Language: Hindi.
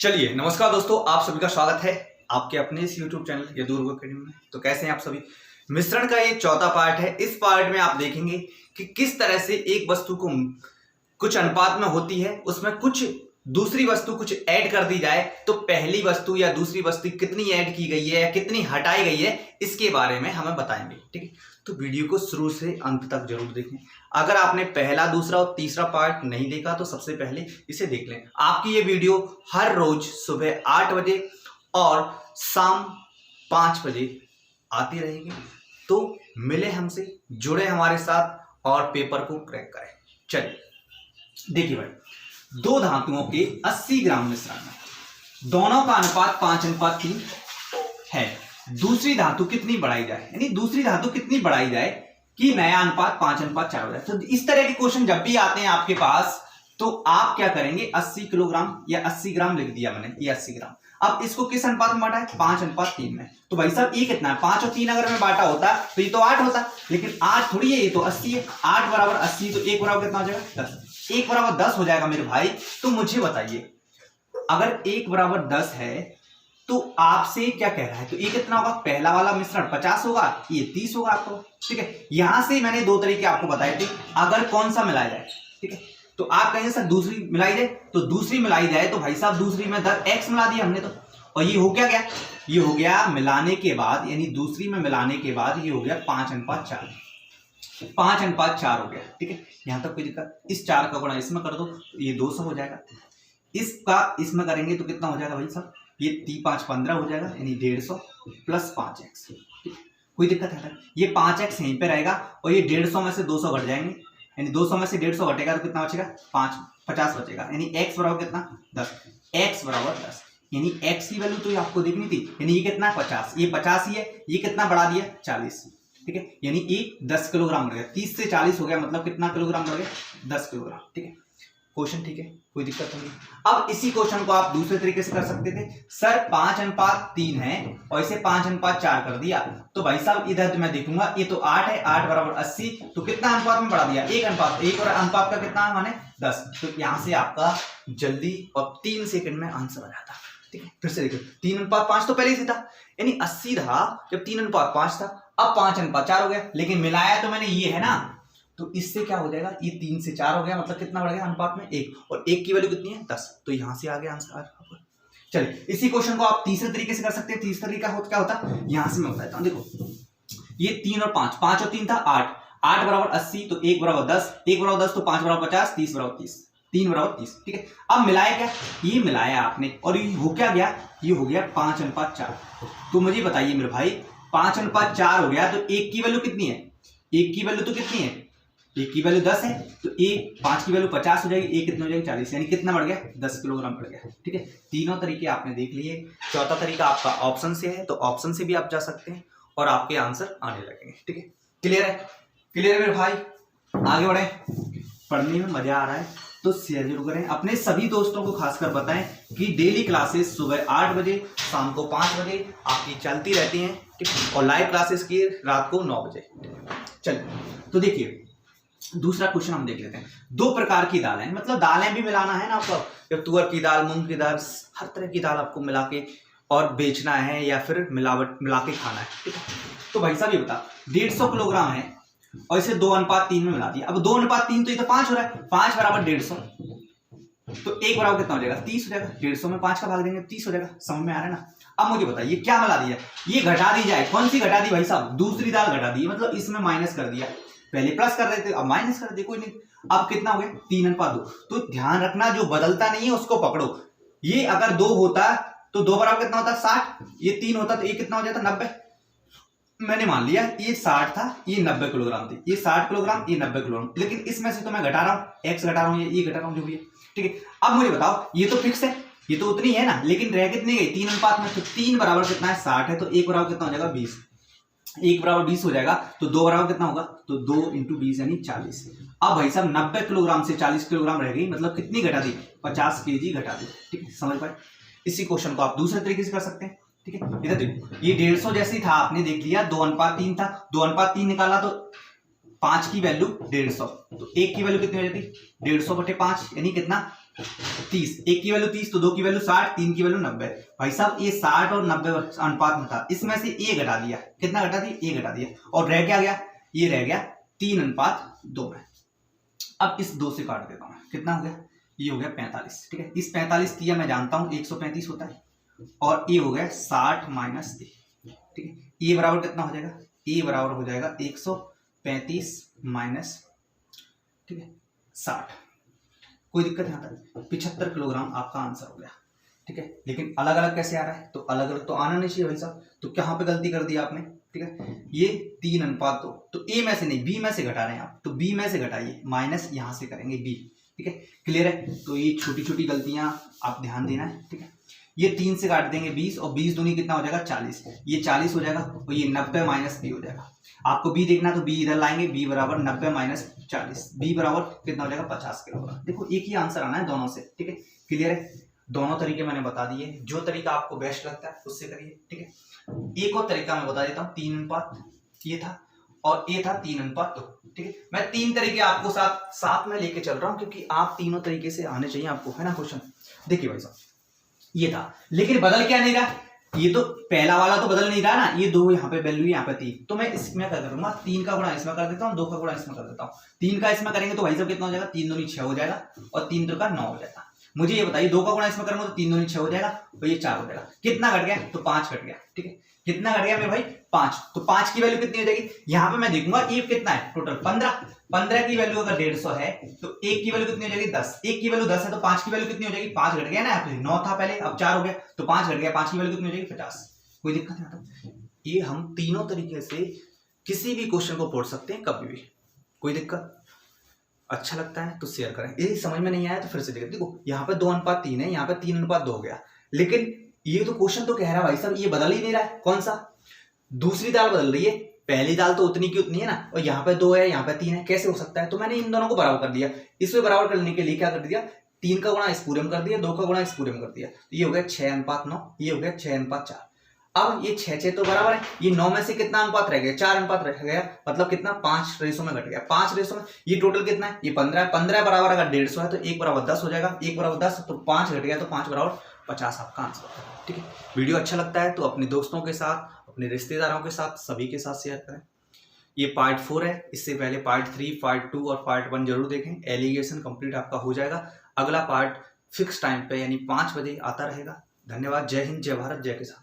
चलिए नमस्कार दोस्तों, आप सभी का स्वागत है आपके अपने इस YouTube चैनल यदुर्ग अकेडमी में। तो कैसे हैं आप सभी। मिश्रण का ये चौथा पार्ट है। इस पार्ट में आप देखेंगे कि किस तरह से एक वस्तु को कुछ अनुपात में होती है, उसमें कुछ दूसरी वस्तु कुछ ऐड कर दी जाए तो पहली वस्तु या दूसरी वस्तु कितनी ऐड की गई है या कितनी हटाई गई है, इसके बारे में हमें बताएंगे। ठीक है, तो वीडियो को शुरू से अंत तक जरूर देखें। अगर आपने पहला, दूसरा और तीसरा पार्ट नहीं देखा तो सबसे पहले इसे देख लें। आपकी ये वीडियो हर रोज सुबह 8 बजे और शाम 5 बजे आती रहेगी। तो मिले हमसे, जुड़े हमारे साथ और पेपर को क्रैक करें। चलिए देखिए भाई, दो धातुओं के 80 ग्राम मिश्रण में दोनों का अनुपात 5:3 है। दूसरी धातु कितनी बढ़ाई जाए, यानी दूसरी धातु कितनी बढ़ाई जाए कि नया अनुपात 5:4 हो जाए। तो इस तरह के क्वेश्चन जब भी आते हैं आपके पास तो आप क्या करेंगे, 80 किलोग्राम या 80 ग्राम लिख दिया मैंने, ये 80 ग्राम। अब इसको किस अनुपात में बांटा है, 5:3 में। तो भाई साहब ये कितना है, 5 और 3 अगर मैं बांटा होता तो ये तो 8 होता, लेकिन 8 थोड़ी है, ये तो 80 है। 8 बराबर 80, तो 1 बराबर कितना हो जाएगा, 10। 1 बराबर 10 हो जाएगा मेरे भाई। तो मुझे बताइए, अगर 1 बराबर 10 है तो आपसे क्या कह रहा है, तो ये कितना होगा, पहला वाला मिश्रण 50 होगा, ये 30 होगा आपको। ठीक है, यहां से मैंने दो तरीके आपको बताए थे, अगर कौन सा मिलाया जाए। ठीक है, तो आप कहेंगे सर दूसरी मिलाई जाए, तो दूसरी मिलाई जाए तो भाई साहब दूसरी में x मिला दिया हमने तो, और ये हो क्या गया, ये हो गया मिलाने के बाद, यानी दूसरी में मिलाने के बाद ये हो गया 5:4। 5:4 हो गया। ठीक है, यहां तक कोई दिक्कत। इस 4 का गुणा इसमें कर दो, ये 200 हो जाएगा। इसका इसमें करेंगे तो कितना हो जाएगा भाई साहब, ये 3×5 15 हो जाएगा, यानी 150 प्लस 5x। कोई दिक्कत है, ये 5x यहीं पे रहेगा और ये 150 में से 200 घट जाएंगे, यानी 200 में से 150 घटेगा तो कितना बचेगा, 50 बचेगा, यानी x बराबर कितना, 10। x बराबर 10, यानी x की वैल्यू तो ये आपको देखनी थी, यानी ये कितना 50, ये 50 ही है, ये कितना बढ़ा दिया 40। ठीक है, यानी ये 10 किलोग्राम बढ़ गया, 30 से 40 हो गया, मतलब कितना किलोग्राम बढ़ गया, 10 किलोग्राम। ठीक है, क्वेश्चन ठीक है, कोई दिक्कत नहीं। अब इसी क्वेश्चन को आप दूसरे तरीके से कर सकते थे, सर 5:3 है और इसे 5:4 कर दिया, तो भाई साहब इधर मैं देखूंगा ये तो 8 है, 8 बराबर 80, तो कितना अनुपात में बढ़ा दिया, 1 और अनुपात का कितना है, माने 10। तो यहां से आपका जल्दी और 3 सेकंड में आंसर आ जाता। ठीक है, फिर से देखो, 3:5 तो पहले ही था, यानी 80 था जब 3:5 था, अब 5:4 हो गया, लेकिन मिलाया तो मैंने ये है ना, तो इससे क्या हो जाएगा, ये 3 से 4 हो गया, मतलब कितना बढ़ गया अनुपात में 1, और 1 की वैल्यू कितनी है, 10। तो यहां से आ गया आंसर। चलिए इसी क्वेश्चन को आप तीसरे तरीके से कर सकते हैं। तीसरा तरीका क्या होता, यहां से मैं बताता हूं। देखो ये 3 और 5, 5 और 3 था 8, 8 बराबर 80, तो 1 बराबर 10, 1 बराबर 10 तो 5 बराबर 50, 30 बराबर 30, 3 बराबर 30। ठीक है, अब मिलाया क्या, ये मिलाया आपने और ये हो क्या गया, ये हो गया 5:4। तो मुझे बताइए मेरे भाई, 5:4 हो गया तो 1 की वैल्यू कितनी है, 1 की वैल्यू तो कितनी है, 1 की वैल्यू 10 है, तो 5 की वैल्यू 50 हो जाएगी, 1 कितना हो जाएगी 40, यानी कितना बढ़ गया, 10 किलोग्राम बढ़ गया। ठीक है, तीनों तरीके आपने देख लिए। चौथा तरीका आपका ऑप्शन से है, तो ऑप्शन से भी आप जा सकते हैं और आपके आंसर आने लगेंगे। ठीक है, क्लियर है, क्लियर है मेरे भाई। आगे बढ़े, पढ़ने में मजा आ रहा है तो शेयर जरूर करें, अपने सभी दोस्तों को खासकर बताएं कि डेली क्लासेस सुबह 8 बजे, शाम को 5 बजे आपकी चलती रहती हैं। ठीक है, और लाइव क्लासेस की रात को 9 बजे। चलिए तो देखिए, दूसरा क्वेश्चन हम देख लेते हैं। 2 प्रकार की दालें, मतलब दालें भी मिलाना है ना आपको, जब तुअर की दाल, मूंग की दाल, हर तरह की दाल आपको मिला के और बेचना है या फिर मिला के खाना है। ठीक है, तो भाई साहब ये बता, 150 किलोग्राम है और इसे 2:3 में मिला दिया। अब 2:3 तो ये तो 5 हो रहा है, 5 बराबर 150, तो 1 बराबर कितना हो जाएगा, 30 हो जाएगा। 150 में 5 का भाग देंगे, 30 हो जाएगा। समझ में आ रहा है ना। अब मुझे बताइए क्या मिला दिया, ये घटा दी जाए, कौन सी घटा दी भाई साहब, दूसरी दाल घटा दी, मतलब इसमें माइनस कर दिया, पहले प्लस कर रहे थे अब माइनस कर दिया, कोई नहीं। अब कितना हो गया, 3:2। तो ध्यान रखना, जो बदलता नहीं है उसको पकड़ो। ये अगर 2 होता तो 2 बराबर कितना होता, 60, ये 3 होता तो ये कितना हो जाता, 90। मैंने मान लिया ये 60 था, ये 90 किलोग्राम थी, ये 60 किलोग्राम, ये 90 किलोग्राम, लेकिन इसमें से तो मैं घटा रहा हूँ, x घटा रहा हूँ, ये घटा रहा हूँ, जो भी है। ठीक है, अब मुझे बताओ, ये तो फिक्स है, ये तो उतनी है ना, लेकिन रह कितनी गई, 3 अनुपात में, तो 3 बराबर कितना है, 60 है, तो 1 बराबर कितना हो जाएगा, 20। 1 बराबर 20 हो जाएगा, तो 2 बराबर कितना होगा, तो 2 × 20 यानी 40। अब भाई साहब 90 किलोग्राम से 40 किलोग्राम रह गई, मतलब कितनी घटा दी, 50 kg घटा दी। ठीक है, समझ पाए। इसी क्वेश्चन को आप दूसरे तरीके से कर सकते हैं। ठीक है, इधर देखो, ये 150 जैसे था, आपने देख लिया 2:3 था, 2:3 निकाला तो 5 की वैल्यू 150, तो 1 की वैल्यू कितनी हो जाती, 150/5, यानी कितना 30, एक की वैल्यू 30 तो दो की वैल्यू 60, तीन की वैल्यू 90। भाई साहब ये 60 और 90 अनुपात में था, इसमें से ए घटा दिया, कितना घटा दिया, ए घटा दिया, और रह क्या गया, ये रह गया 3:2 में। अब इस 2 से काट देता हूं, कितना हो गया, ये हो गया 45। ठीक है, इस 45 किया मैं जानता हूं 135 होता है, और ये हो गया 60 माइनस ए। ठीक है, ए बराबर कितना हो जाएगा, ए बराबर हो जाएगा 135 माइनस, ठीक है 60। कोई दिक्कत यहाँ तक, 75 किलोग्राम आपका आंसर हो गया। ठीक है, लेकिन अलग अलग कैसे आ रहा है, तो अलग अलग तो आना नहीं चाहिए भाई साहब, तो कहाँ पे गलती कर दी आपने। ठीक है, ये 3:2, तो ए में से नहीं बी में से घटा रहे हैं आप, तो बी में से घटाइए, माइनस यहाँ से करेंगे बी। ठीक है, क्लियर है, तो ये छोटी छोटी गलतियां आप ध्यान देना है। ठीक है, ये 3 से काट देंगे 20, और 20 दूनी कितना हो जाएगा 40, ये 40 हो जाएगा, और ये 90 माइनस बी हो जाएगा। आपको बी देखना तो बी इधर लाएंगे, बी बराबर 90 माइनस 40, बी बराबर कितना हो जाएगा 50 किलोग्राम। देखो एक ही आंसर आना है दोनों से। ठीक है, क्लियर है, दोनों तरीके मैंने बता दिए, जो तरीका आपको बेस्ट लगता है उससे करिए। ठीक है, एक और तरीका मैं बता देता हूँ, 3:, ये था, और ये था 3:2। ठीक है, मैं 3 तरीके आपको साथ में लेके चल रहा हूँ, क्योंकि आप तीनों तरीके से आने चाहिए आपको, है ना क्वेश्चन। देखिए भाई साहब, ये था, लेकिन बदल क्या नहीं रहा, ये तो पहला वाला तो बदल नहीं रहा ना, ये 2 यहाँ पे वैल्यू, यहाँ पे 3, तो मैं इसमें क्या करूंगा, 3 का गुणा इसमें कर देता हूँ, 2 का गुणा इसमें कर देता हूँ। 3 का इसमें करेंगे तो भाई साहब कितना हो जाएगा, 3 दूनी 6 हो जाएगा, और 3 3 का 9 हो जाएगा। मुझे ये बताइए, 2 का गुणा इसमें करूंगा तो 3 दूनी 6 हो जाएगा, और ये 4 हो जाएगा, कितना घट गया, तो 5 घट गया। ठीक है, कितना घट गया मेरे भाई, 5, तो 5 की वैल्यू कितनी हो जाएगी, यहाँ पे मैं देखूंगा ये कितना है टोटल, 15 की वैल्यू अगर 150 है तो 1 की वैल्यू कितनी हो जाएगी 10, 1 की वैल्यू 10 है तो 5 की वैल्यू कितनी हो जाएगी, 5 घट गया ना, यहाँ पे 9 था पहले, अब 4 हो गया, तो 5 घट गया, 5 की वैल्यू कितनी हो जाएगी 50। कोई दिक्कत नहीं आता, ये हम तीनों तरीके से किसी भी क्वेश्चन को पढ़ सकते हैं कभी भी, कोई दिक्कत। अच्छा लगता है तो शेयर करें, यदि समझ में नहीं आया तो फिर से देखो। देखो यहाँ पे 2:3 है, यहाँ पे 3:2 हो गया, लेकिन ये तो क्वेश्चन तो कह रहा है भाई साहब ये बदल ही नहीं रहा है, कौन सा, दूसरी दाल बदल रही है, पहली दाल तो उतनी की उतनी है ना, और यहाँ पे 2 है, यहाँ पे 3 है, कैसे हो सकता है, तो मैंने इन दोनों को बराबर कर दिया। इसमें बराबर करने के लिए क्या कर दिया, 3 का गुणा इस पूरे में कर दिया, 2 का गुणा इस पूरे में कर दिया, तो ये हो गया 6:9, ये हो गया 6:4। अब ये 6 तो बराबर है, ये 9 में से कितना अनुपात रह गया, 4 अनुपात रह गया, मतलब कितना 5 रेशो में घट गया, 5 रेशो में, ये टोटल कितना है, ये 15 है, 15 बराबर अगर 150 है तो 1 बराबर 10 हो जाएगा, 1 बराबर 10 तो 5 घट गया, तो 5 बराबर 50 आपका आंसर है। ठीक है, वीडियो अच्छा लगता है तो अपने दोस्तों के साथ, अपने रिश्तेदारों के साथ, सभी के साथ शेयर करें। ये पार्ट 4 है, इससे पहले पार्ट 3, पार्ट 2 और पार्ट 1 जरूर देखें, एलिगेशन कंप्लीट आपका हो जाएगा। अगला पार्ट फिक्स टाइम पे यानी 5 बजे आता रहेगा। धन्यवाद, जय हिंद, जय भारत, जय किसान।